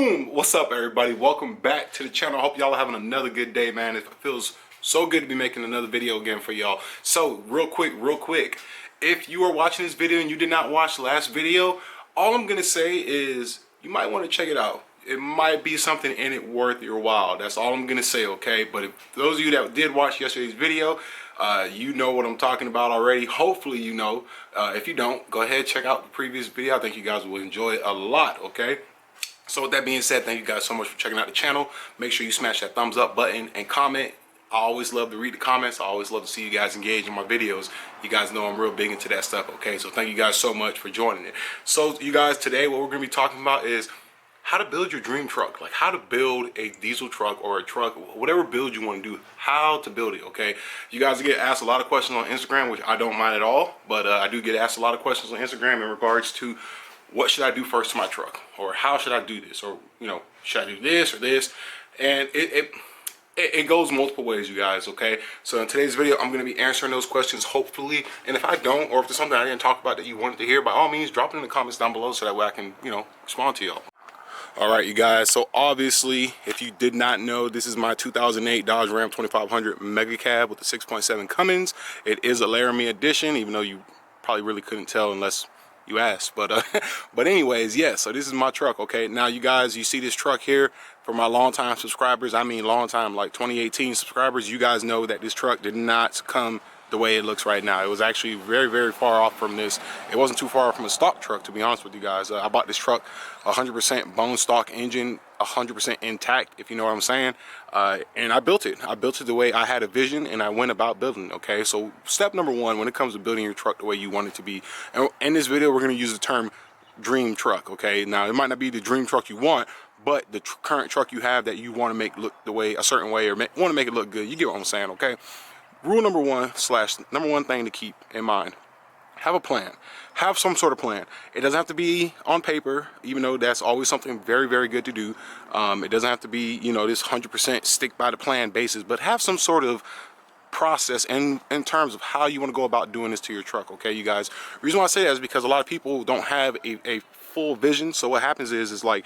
Boom! What's up, everybody? Welcome back to the channel. I hope y'all are having another good day, man. It feels so good to be making another video again for y'all. So real quick, if you are watching this video and you did not watch the last video, all I'm gonna say is you might want to check it out. It might be something in it worth your while. That's all I'm gonna say, okay? But if those of you that did watch yesterday's video, you know what I'm talking about already. Hopefully you know. If you don't, go ahead, check out the previous video. I think you guys will enjoy it a lot, okay? So with that being said, thank you guys so much for checking out the channel. Make sure you smash that thumbs up button and comment. I always love to read the comments. I always love to see you guys engage in my videos. You guys know I'm real big into that stuff, okay? So thank you guys so much for joining it. So you guys, today what we're gonna be talking about is how to build your dream truck. Like how to build a diesel truck or a truck, whatever build you want to do, how to build it, okay? You guys get asked a lot of questions on Instagram, which I don't mind at all, but I do get asked a lot of questions on Instagram in regards to what should I do first to my truck, or how should I do this, or you know, should I do this or this? And it goes multiple ways, you guys, okay? So in today's video, I'm going to be answering those questions, hopefully. And if I don't, or if there's something I didn't talk about that you wanted to hear, by all means, drop it in the comments down below so that way I can, you know, respond to y'all. All right, you guys, so obviously, if you did not know, this is my 2008 Dodge Ram 2500 Mega Cab with the 6.7 Cummins. It is a Laramie edition, even though you probably really couldn't tell unless you asked, but anyways, yeah, so this is my truck, okay? Now you guys, you see this truck here, for my longtime subscribers, I mean long time, like 2018 subscribers, you guys know that this truck did not come the way it looks right now. It was actually very far off from this. It wasn't too far from a stock truck, to be honest with you guys. I bought this truck 100% bone stock engine, 100% intact, if you know what I'm saying, and I built it the way I had a vision, and I went about building it, okay? So step number one when it comes to building your truck the way you want it to be, and in this video we're going to use the term dream truck, okay? Now it might not be the dream truck you want, but the current truck you have that you want to make look the way a certain way, or want to make it look good. You get what I'm saying, okay? Rule number one / number one thing to keep in mind: have a plan. Have some sort of plan. It doesn't have to be on paper, even though that's always something very good to do. It doesn't have to be, you know, this 100% stick by the plan basis, but have some sort of process in terms of how you want to go about doing this to your truck, okay, you guys? The reason why I say that is because a lot of people don't have a full vision. So what happens is like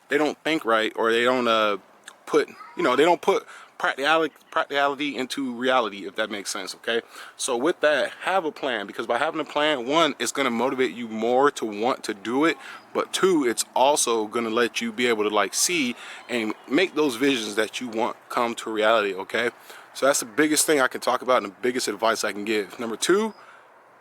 they don't think right, or they don't put, you know, they don't put practicality into reality, if that makes sense, okay? So with that, have a plan, because by having a plan, one, it's going to motivate you more to want to do it, but two, it's also going to let you be able to like see and make those visions that you want come to reality, okay? So that's the biggest thing I can talk about and the biggest advice I can give. Number two,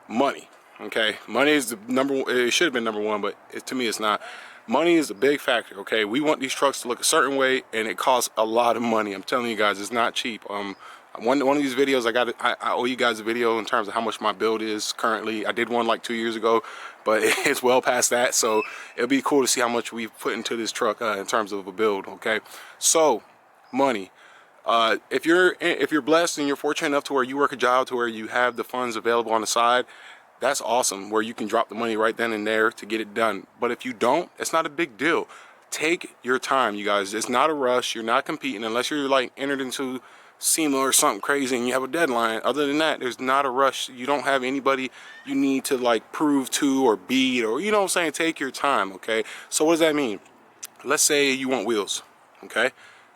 money, okay? Money is the number one. It should have been number one, but to me it's not. Money is a big factor, okay? We want these trucks to look a certain way, and it costs a lot of money. I'm telling you guys, it's not cheap. One of these videos, I owe you guys a video in terms of how much my build is currently. I did one like 2 years ago, but it's well past that, so it'll be cool to see how much we've put into this truck in terms of a build, okay? So, money. If you're blessed and you're fortunate enough to where you work a job to where you have the funds available on the side, that's awesome, where you can drop the money right then and there to get it done. But if you don't, it's not a big deal. Take your time, you guys. It's not a rush. You're not competing unless you're like entered into SEMA or something crazy and you have a deadline. Other than that, there's not a rush. You don't have anybody you need to like prove to or beat, or you know what I'm saying. Take your time, okay? So what does that mean? Let's say you want wheels, okay?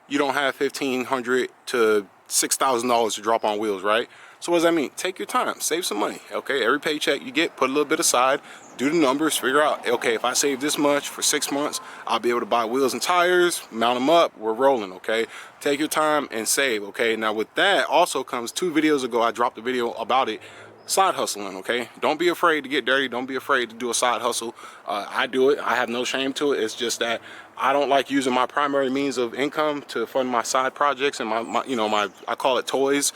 You don't have $1,500 to $6,000 to drop on wheels, right? So what does that mean? Take your time, save some money, okay? Every paycheck you get, put a little bit aside, do the numbers, figure out, okay, if I save this much for 6 months, I'll be able to buy wheels and tires, mount them up, we're rolling, okay? Take your time and save, okay? Now with that also comes 2 videos ago, I dropped a video about it, side hustling, okay? Don't be afraid to get dirty. Don't be afraid to do a side hustle. I do it. I have no shame to it. It's just that I don't like using my primary means of income to fund my side projects and my you know, I call it toys.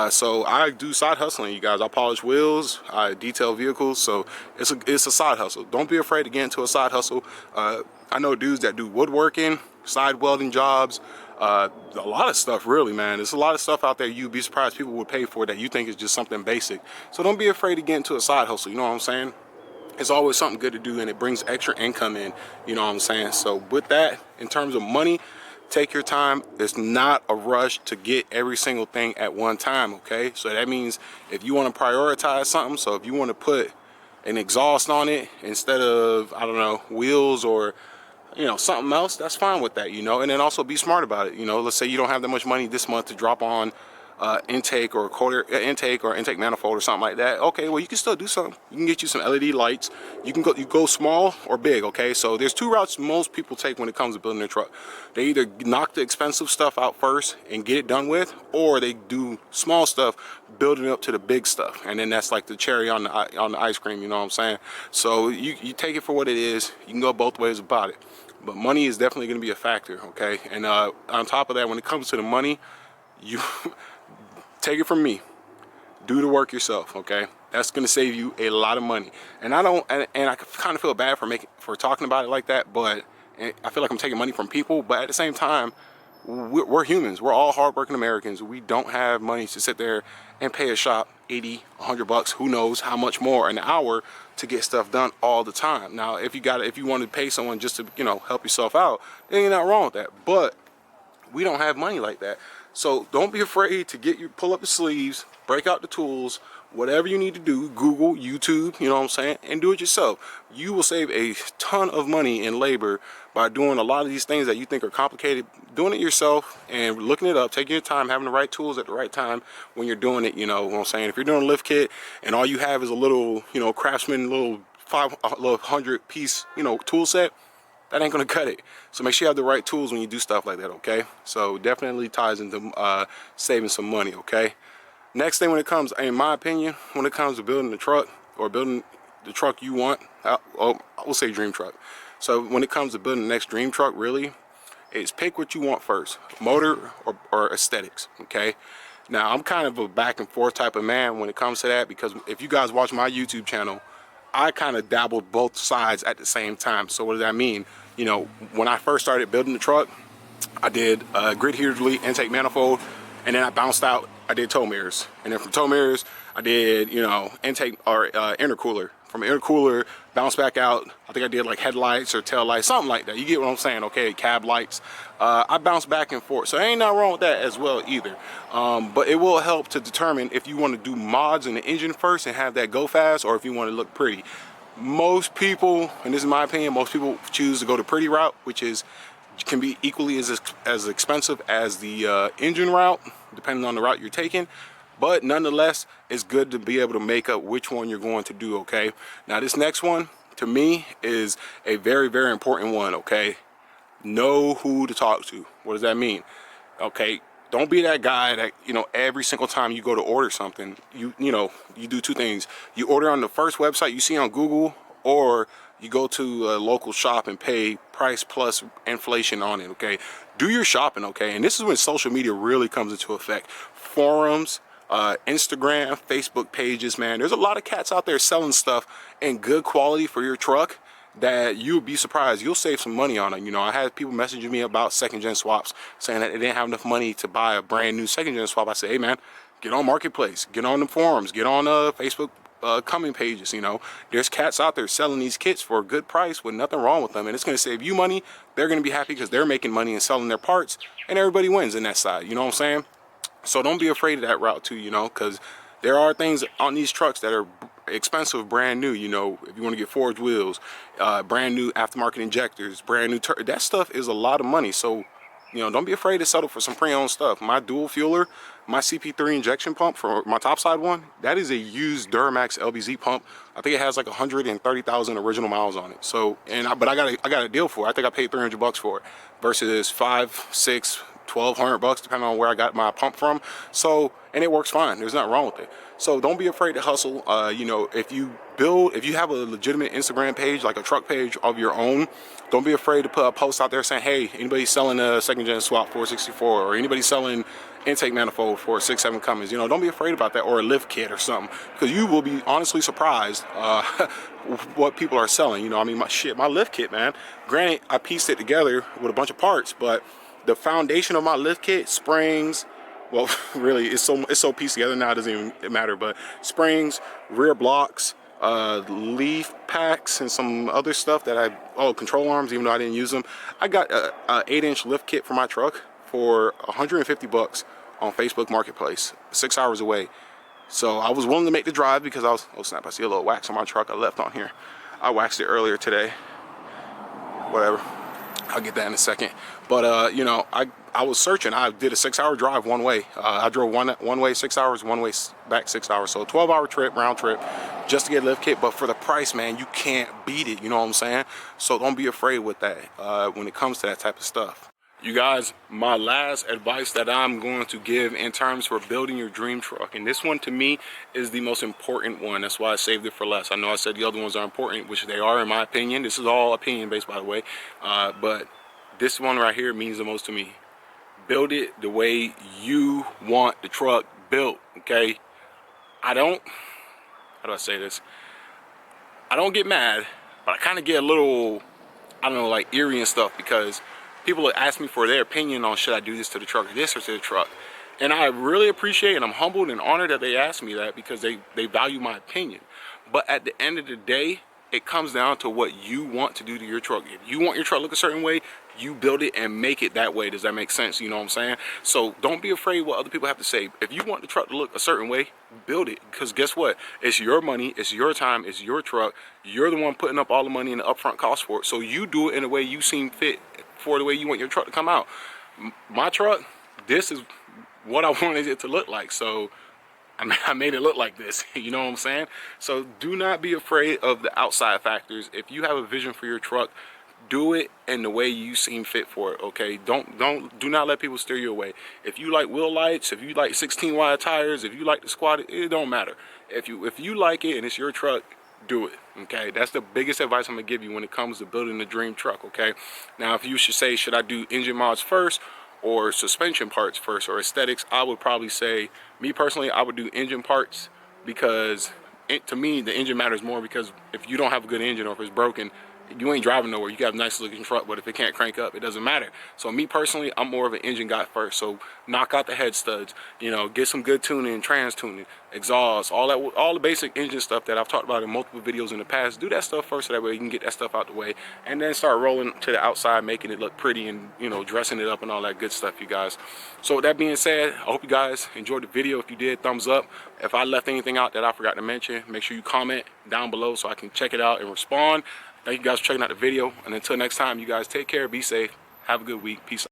So I do side hustling, you guys. I polish wheels, I detail vehicles. So it's a side hustle. Don't be afraid to get into a side hustle. I know dudes that do woodworking, side welding jobs, a lot of stuff, really, man. There's a lot of stuff out there you'd be surprised people would pay for that you think is just something basic. So don't be afraid to get into a side hustle, you know what I'm saying? It's always something good to do, and it brings extra income in, you know what I'm saying? So with that, in terms of money, take your time. There's not a rush to get every single thing at one time, okay? So that means if you want to prioritize something, so if you want to put an exhaust on it instead of, I don't know, wheels or you know, something else, that's fine with that, you know. And then also be smart about it, you know. Let's say you don't have that much money this month to drop on intake or intake manifold or something like that. Okay, well, you can still do something. You can get you some LED lights. You go small or big. Okay, so there's two routes most people take when it comes to building their truck. They either knock the expensive stuff out first and get it done with, or they do small stuff, building up to the big stuff, and then that's like the cherry on the ice cream. You know what I'm saying? So you take it for what it is. You can go both ways about it, but money is definitely going to be a factor. Okay, and on top of that, when it comes to the money, you take it from me, do the work yourself. Okay, that's gonna save you a lot of money. And I kind of feel bad for talking about it like that, but I feel like I'm taking money from people. But at the same time, we're humans. We're all hardworking Americans. We don't have money to sit there and pay a shop 80, 100 bucks, who knows how much more an hour to get stuff done all the time. Now, if you want to pay someone just to, you know, help yourself out, there ain't nothing wrong with that. But we don't have money like that. So don't be afraid to pull up the sleeves, break out the tools, whatever you need to do, Google, YouTube, you know what I'm saying, and do it yourself. You will save a ton of money in labor by doing a lot of these things that you think are complicated, doing it yourself and looking it up, taking your time, having the right tools at the right time when you're doing it, you know what I'm saying. If you're doing a lift kit and all you have is a little, you know, Craftsman, little 100 piece, you know, tool set, that ain't gonna cut it. So make sure you have the right tools when you do stuff like that, okay? So definitely ties into saving some money, okay? Next thing when it comes, in my opinion, when it comes to building the truck or building the truck you want, we'll say dream truck. So when it comes to building the next dream truck, really, is pick what you want first, motor or aesthetics, okay? Now, I'm kind of a back and forth type of man when it comes to that, because if you guys watch my YouTube channel, I kind of dabbled both sides at the same time. So what does that mean? You know, when I first started building the truck, I did grid heater delete, intake manifold, and then I bounced out, I did tow mirrors. And then from tow mirrors, I did, you know, intake or intercooler. From intercooler, bounced back out, I think I did like headlights or tail lights, something like that. You get what I'm saying, okay, cab lights. I bounced back and forth, so there ain't nothing wrong with that as well either. But it will help to determine if you want to do mods in the engine first and have that go fast, or if you want to look pretty. Most people, and this is my opinion, most people choose to go the pretty route, which can be equally as expensive as the engine route, depending on the route you're taking. But nonetheless, it's good to be able to make up which one you're going to do, okay? Now, this next one, to me, is a very, very important one, okay? Know who to talk to. What does that mean? Okay, don't be that guy that, you know, every single time you go to order something, you do two things. You order on the first website you see on Google, or you go to a local shop and pay price plus inflation on it, okay? Do your shopping, okay? And this is when social media really comes into effect. Forums, Instagram, Facebook pages, man. There's a lot of cats out there selling stuff in good quality for your truck that you'll be surprised. You'll save some money on it. You know, I had people messaging me about second-gen swaps, saying that they didn't have enough money to buy a brand new second-gen swap. I say, hey, man, get on Marketplace, get on the forums, get on Facebook coming pages. You know, there's cats out there selling these kits for a good price with nothing wrong with them, and it's going to save you money. They're going to be happy because they're making money and selling their parts, and everybody wins in that side. You know what I'm saying? So don't be afraid of that route too, you know, because there are things on these trucks that are expensive, brand new. You know, if you want to get forged wheels, brand new aftermarket injectors, brand new that stuff is a lot of money. So, you know, don't be afraid to settle for some pre-owned stuff. My dual fueler, my CP3 injection pump for my topside one, that is a used Duramax LBZ pump. I think it has like 130,000 original miles on it. So, but I got a deal for it. I think I paid 300 bucks for it versus 5, 6, 1,200 bucks depending on where I got my pump from. So, and it works fine. There's nothing wrong with it. So don't be afraid to hustle. You know, if you have a legitimate Instagram page, like a truck page of your own, don't be afraid to put a post out there saying, hey, anybody selling a second-gen swap 464, or anybody selling intake manifold for 6.7 Cummins. You know, don't be afraid about that, or a lift kit or something, because you will be honestly surprised what people are selling. You know, I mean, my lift kit, man. Granted, I pieced it together with a bunch of parts, but the foundation of my lift kit, springs, well, really, it's so pieced together now, it doesn't even matter, but springs, rear blocks, leaf packs, and some other stuff that control arms, even though I didn't use them. I got a 8-inch lift kit for my truck for 150 bucks on Facebook Marketplace, 6 hours away. So I was willing to make the drive because oh snap, I see a little wax on my truck I left on here. I waxed it earlier today, whatever. I'll get that in a second. But you know, I was searching. I did a 6-hour drive one way. I drove one way 6 hours, one way back 6 hours. So a 12-hour trip, round trip, just to get a lift kit. But for the price, man, you can't beat it. You know what I'm saying? So don't be afraid with that when it comes to that type of stuff. You guys, my last advice that I'm going to give in terms for building your dream truck, and this one to me is the most important one. That's why I saved it for last. I know I said the other ones are important, which they are in my opinion. This is all opinion based, by the way. But this one right here means the most to me. Build it the way you want the truck built, okay? How do I say this? I don't get mad, but I kind of get a little, I don't know, like eerie and stuff, because people ask me for their opinion on should I do this to the truck or this or to the truck. And I really appreciate and I'm humbled and honored that they ask me that, because they value my opinion. But at the end of the day, it comes down to what you want to do to your truck. If you want your truck to look a certain way, you build it and make it that way. Does that make sense? You know what I'm saying? So don't be afraid what other people have to say. If you want the truck to look a certain way, build it. Because guess what? It's your money, it's your time, it's your truck. You're the one putting up all the money and the upfront cost for it. So you do it in a way you seem fit for the way you want your truck to come out. My truck, this is what I wanted it to look like. So I made it look like this. You know what I'm saying? So do not be afraid of the outside factors. If you have a vision for your truck, do it in the way you seem fit for it, okay? Do not let people steer you away. If you like wheel lights, if you like 16 wide tires, if you like the squad, it don't matter. If you like it and it's your truck, do it, okay? That's the biggest advice I'm gonna give you when it comes to building the dream truck, okay? Now, if you should say, should I do engine mods first or suspension parts first or aesthetics, I would probably say, me personally, I would do engine parts, because to me, the engine matters more, because if you don't have a good engine or if it's broken, you ain't driving nowhere. You got a nice looking truck, but if it can't crank up, it doesn't matter. So me personally, I'm more of an engine guy first. So knock out the head studs, you know, get some good tuning, trans tuning, exhaust, all the basic engine stuff that I've talked about in multiple videos in the past. Do that stuff first, so that way you can get that stuff out the way, and then start rolling to the outside, making it look pretty and, you know, dressing it up and all that good stuff, you guys. So with that being said, I hope you guys enjoyed the video. If you did, thumbs up. If I left anything out that I forgot to mention, make sure you comment down below so I can check it out and respond. Thank you guys for checking out the video, and until next time, you guys take care, be safe, have a good week, peace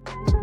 out.